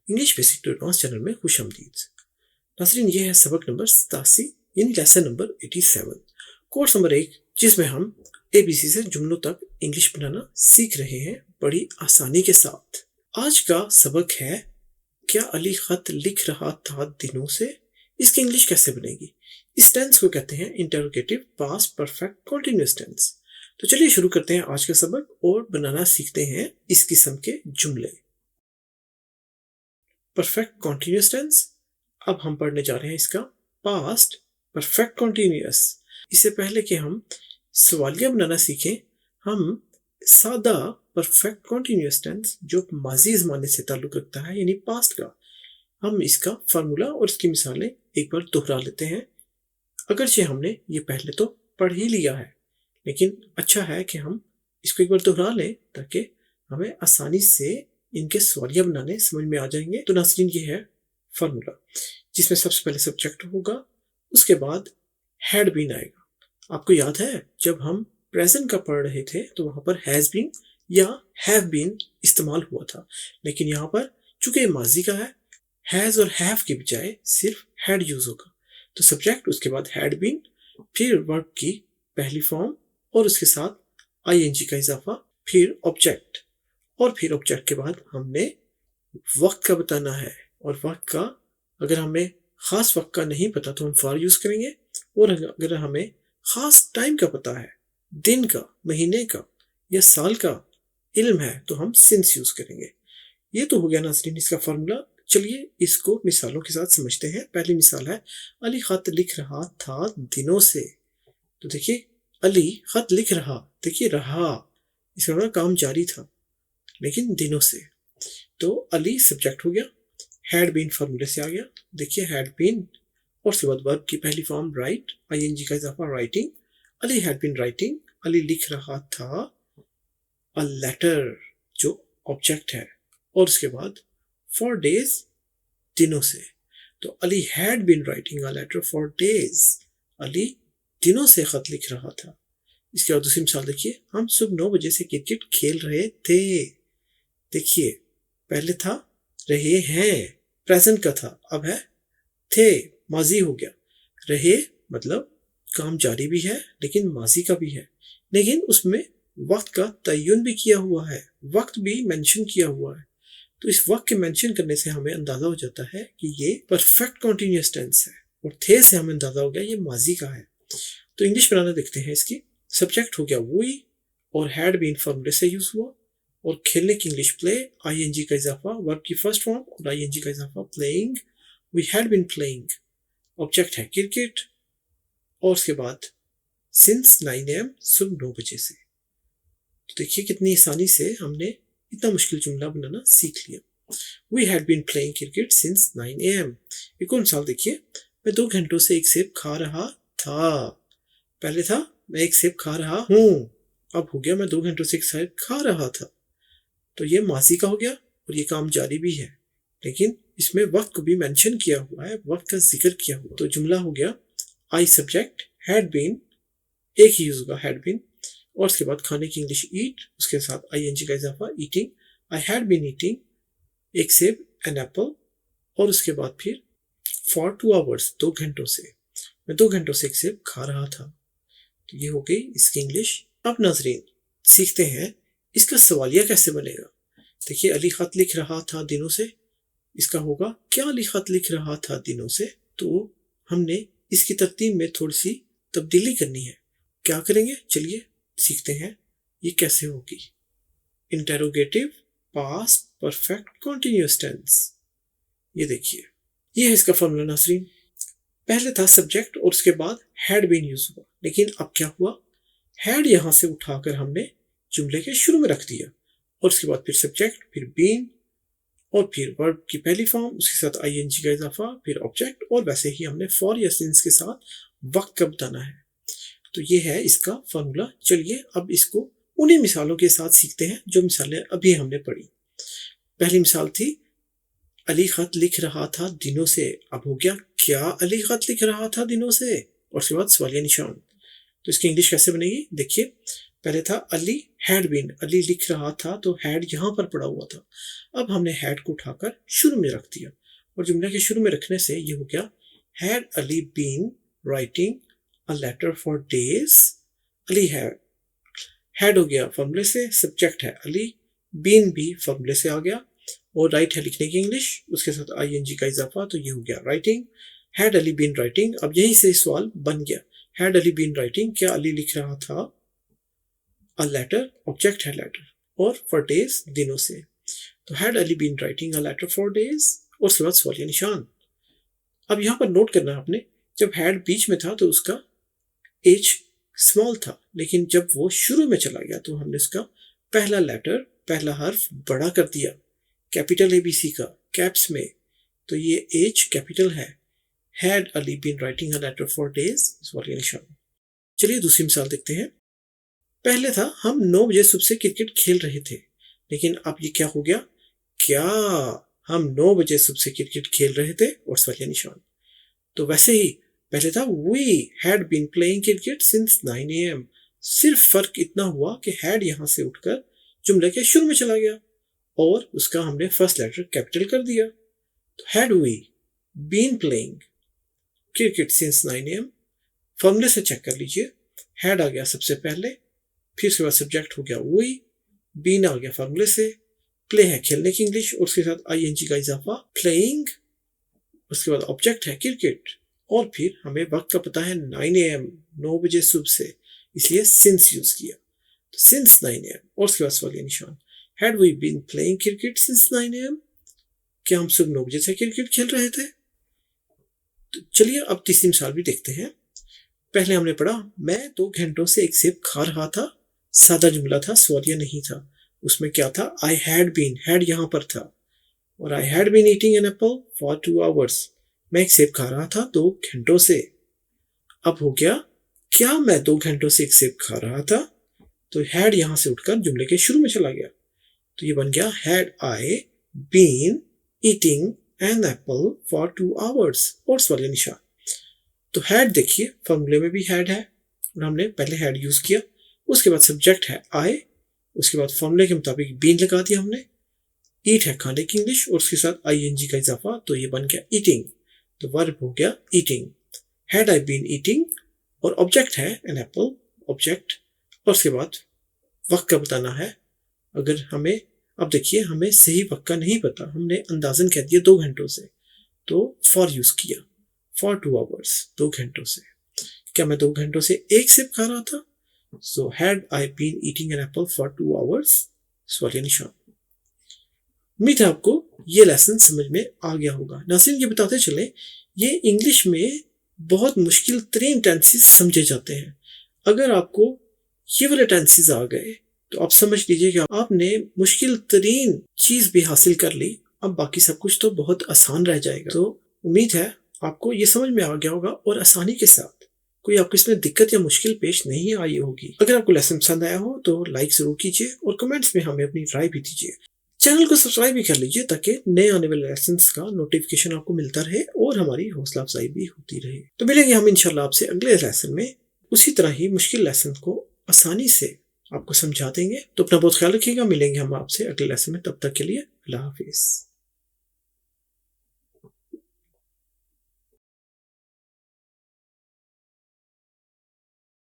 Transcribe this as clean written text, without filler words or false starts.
English basic to advance channel में खुशामदीद। नाज़रीन, ये है सबक नंबर 87 यानी लेसन नंबर 87, कोर्स नंबर 1, जिसमें हम ABC से जुमलों तक इंग्लिश बनाना सीख रहे हैं बड़ी आसानी के साथ। आज का सबक है, क्या अली खत लिख रहा था दिनों से। इसकी इंग्लिश कैसे बनेगी? इस टेंस को कहते हैं interrogative past perfect continuous tense. तो चलिए शुरू करते हैं आज का सबक और बनाना सीखते हैं इस किस्म के जुमले। Perfect continuous tense. अब हम पढ़ने जा रहे हैं इसका पास्ट परफेक्ट कॉन्टिन्यूअस। इससे पहले कि हम सवालिया बनाना सीखें, हम सादा परफेक्ट कॉन्टिन्यूअस टेंस जो माजी ज़माने से ताल्लुक़ रखता है यानी पास्ट का, हम इसका फार्मूला और इसकी मिसालें एक बार दोहरा लेते हैं। अगरचे हमने ये पहले तो पढ़ ही लिया है, लेकिन अच्छा है कि हम इसको एक बार दोहरा लें ताकि हमें आसानी से इनके सवालिया बनाने समझ में आ जाएंगे। तो नाज़रीन, ये है फार्मूला, जिसमें सबसे पहले सब्जेक्ट होगा, उसके बाद हैड बीन आएगा। आपको याद है जब हम प्रेजेंट का पढ़ रहे थे तो वहां पर हैज बीन या हैव बीन इस्तेमाल हुआ था, लेकिन यहाँ पर चूंकि माजी का है, हैज और हैव के बजाय सिर्फ हैड यूज होगा। तो सब्जेक्ट, उसके बाद हैड बीन, फिर वर्ब की पहली फॉर्म और उसके साथ ING का इजाफा, फिर ऑब्जेक्ट, और फिर ऑब्जेक्ट के बाद हमने वक्त का बताना है। और वक्त का, अगर हमें खास वक्त का नहीं पता तो हम फॉर यूज करेंगे, और अगर हमें खास टाइम का पता है, दिन का, महीने का या साल का इल्म है, तो हम सिंस यूज करेंगे। ये तो हो गया नाज़रीन इसका फार्मूला। चलिए इसको मिसालों के साथ समझते हैं। पहली मिसाल है, अली खत लिख रहा था दिनों से। तो देखिए, अली खत लिख रहा, देखिए रहा, इसका मतलब काम जारी था, लेकिन दिनों से। तो अली सब्जेक्ट हो गया, हैड बीन फार्मूले से आ गया, देखिए हैड बीन, और उसके बाद वर्ब की पहली फॉर्म राइट, ING का इजाफा writing, Ali had been writing, Ali लिख रहा था अ लेटर जो ऑब्जेक्ट है, और उसके बाद फॉर डेज, दिनों से। तो Ali had been writing a letter for days, Ali दिनों से खत लिख रहा था। इसके बाद दूसरी मिसाल देखिए, हम सुबह 9 बजे से क्रिकेट खेल रहे थे। देखिए, पहले था रहे हैं, प्रेजेंट का था, अब है थे, माजी हो गया। रहे मतलब काम जारी भी है लेकिन माजी का भी है, लेकिन उसमें वक्त का तयन भी किया हुआ है, वक्त भी मेंशन किया हुआ है। तो इस वक्त के मेंशन करने से हमें अंदाजा हो जाता है कि ये परफेक्ट कॉन्टिन्यूअस टेंस है, और थे से हमें अंदाजा हो गया ये माजी का है। तो इंग्लिश बनाना देखते हैं इसकी। सब्जेक्ट हो गया वही, और हैड बीन फार्मूले से यूज हुआ, और खेलने की इंग्लिश प्ले, ING का इजाफा, वर्ब की फर्स्ट फॉर्म और ING का इजाफा playing, we had been playing, object है क्रिकेट, और उसके बाद सिंस 9 AM, सुबह 9 बजे से। तो देखिए कितनी आसानी से हमने इतना मुश्किल जुमला बनाना सीख लिया। We had been playing cricket since 9 AM। एक और मिसाल देखिए, मैं 2 घंटों से एक सेब खा रहा था। पहले था मैं एक सेब खा रहा हूँ, अब हो गया मैं 2 घंटों से एक सेब खा रहा था। तो ये माजी का हो गया और ये काम जारी भी है, लेकिन इसमें वक्त को भी मेंशन किया हुआ है, वक्त का जिक्र किया हुआ। तो जुमला हो गया, आई सब्जेक्ट, हैड बीन, एक ही यूज होगा हैड बीन, और उसके बाद खाने की इंग्लिश ईट, उसके साथ ING का इजाफा eating, I had been eating एक सेब, एन एप्पल, और उसके बाद फिर फॉर 2 आवर्स, 2 घंटों से, मैं 2 घंटों से एक सेब खा रहा था। तो ये हो गई इसकी इंग्लिश। अब नाज़रीन सीखते हैं इसका सवालिया कैसे बनेगा। देखिए, अली खत लिख रहा था दिनों से, इसका होगा क्या अली खत लिख रहा था दिनों से। तो हमने इसकी तरतीब में थोड़ी सी तब्दीली करनी है। क्या करेंगे, चलिए सीखते हैं ये कैसे होगी। Interrogative past perfect continuous tense. ये देखिए, ये है इसका फॉर्मूला नाज़रीन। पहले था सब्जेक्ट और उसके बाद हैड बीन यूज हुआ, लेकिन अब क्या हुआ, हैड यहां से उठाकर हमने जुमले के शुरू में रख दिया, और उसके बाद फिर सब्जेक्ट, फिर बीन, और फिर वर्ब की पहली फॉर्म, उसके साथ ING का इजाफा, फिर ऑब्जेक्ट, और वैसे ही हमने फॉर या सिंस के साथ वक्त का बताना है। तो ये है इसका फॉर्मूला। चलिए अब इसको उन्हीं मिसालों के साथ सीखते हैं जो मिसालें अभी हमने पढ़ी। पहली मिसाल थी, अली खत लिख रहा था दिनों से। अब हो गया, क्या अली खत लिख रहा था दिनों से, और उसके बाद सवालिया निशान। तो इसकी इंग्लिश कैसे बनेगी, देखिए, पहले था अली हैड बीन, अली लिख रहा था तो हैड यहाँ पर पड़ा हुआ था। अब हमने हैड को उठाकर शुरू में रख दिया और जुमले के शुरू में रखने से ये हो गया had Ali been writing a letter for days. Ali had हो गया फॉर्मूले से, सब्जेक्ट है अली, बीन भी फॉर्मूले से आ गया और राइट है लिखने की इंग्लिश, उसके साथ आईएनजी का इजाफा, तो ये हो गया writing. Had Ali been writing, अब यहीं से सवाल बन गया, हैड अली बीन राइटिंग, क्या अली लिख रहा था अ लेटर, ऑब्जेक्ट है लेटर, और फॉर डेज दिनों से, तो had Ali been writing a letter for days, और उसके बाद सवालिया निशान। अब यहाँ पर नोट करना है आपने, जब हैड बीच में था तो उसका एज स्मॉल था, लेकिन जब वो शुरू में चला गया तो हमने उसका पहला लेटर, पहला हर्फ बड़ा कर दिया, कैपिटल एबीसी का कैप्स में, तो ये एज कैपिटल है। Had Ali been writing a letter for days, सवालिया निशान। चलिए दूसरी मिसाल देखते हैं। पहले था हम 9 बजे सुबह से क्रिकेट खेल रहे थे, लेकिन अब ये क्या हो गया, क्या हम 9 बजे सुबह से क्रिकेट खेल रहे थे, और सवालिया निशान। तो वैसे ही पहले था we had been playing cricket since 9 AM, सिर्फ फर्क इतना हुआ कि हैड यहां से उठकर जुमले के शुरू में चला गया और उसका हमने फर्स्ट लेटर कैपिटल कर दिया। तो had we been playing cricket since 9 AM, फॉर्मूले से चेक कर लीजिए, हैड आ गया सबसे पहले, फिर उसके बाद सब्जेक्ट हो गया वी, बीन आ गया फॉर्मूले से, प्ले है खेलने की इंग्लिश और उसके साथ आईएनजी का इजाफा प्लेइंग, उसके बाद ऑब्जेक्ट है क्रिकेट, और फिर हमें वक्त का पता है 9 AM, 9 बजे सुबह से, इसलिए सिंस यूज किया, तो सिंस 9 AM, और उसके बाद सवालिया निशान। Had we been playing cricket since 9 AM, क्या हम सुबह 9 बजे से क्रिकेट खेल रहे थे। तो चलिए अब तीसरी मिसाल भी देखते हैं। पहले हमने पढ़ा मैं 2 घंटों से एक सेब खा रहा था, सादा जुमला था, सवालिया नहीं था, उसमें क्या था, आई हैड बीन, हैड यहां पर था, और I had been eating an apple for 2 hours, मैं एक सेब खा रहा था 2 घंटों से। अब हो गया क्या मैं 2 घंटों से एक सेब खा रहा था, तो हैड यहां से उठकर जुमले के शुरू में चला गया, तो ये बन गया had I been eating an apple for 2 hours, और सवालिया निशान। तो हैड देखिए फॉर्मूले में भी हैड है और हमने पहले हैड यूज किया, उसके बाद सब्जेक्ट है आई, उसके बाद फॉर्मूले के मुताबिक बीन लगा दिया हमने, ईट है खाने की इंग्लिश और उसके साथ आईएनजी का इजाफा, तो ये बन गया ईटिंग, तो वर्ब हो गया eating. Had I been eating, और ऑब्जेक्ट है एन एप्पल, ऑब्जेक्ट, और उसके बाद वक्त का बताना है। अगर हमें, अब देखिए हमें सही वक्त का नहीं पता, हमने अंदाजन कह दिया 2 घंटों से, तो फॉर यूज किया, फॉर 2 hours, 2 घंटों से। क्या मैं 2 घंटों से एक सेब खा रहा था, so had I been eating an apple for 2 hours, सवालिया निशान। उम्मीद है आपको ये लेसन समझ में आ गया होगा। नाज़रीन, ये बताते चले, ये इंग्लिश में बहुत मुश्किल तरीन टेंसेस समझे जाते हैं। अगर आपको ये वाले टेंसेस आ गए तो आप समझ लीजिए कि आपने मुश्किल तरीन चीज भी हासिल कर ली, अब बाकी सब कुछ तो बहुत आसान रह जाएगा। तो उम्मीद है आपको ये समझ में आ गया होगा और आसानी के साथ कोई आपको इसमें दिक्कत या मुश्किल पेश नहीं आई होगी। अगर आपको लेसन पसंद आया हो तो लाइक जरूर कीजिए और कमेंट्स में हमें अपनी राय भी दीजिए। चैनल को सब्सक्राइब भी कर लीजिए ताकि नए आने वाले लेसन्स का नोटिफिकेशन आपको मिलता रहे और हमारी हौसला अफजाई भी होती रहे। तो मिलेंगे हम इंशाल्लाह आपसे अगले लेसन में, उसी तरह ही मुश्किल लेसन को आसानी से आपको समझा देंगे। तो अपना बहुत ख्याल रखिएगा, मिलेंगे हम आपसे अगले लेसन में, तब तक के लिए अल्लाह हाफिज।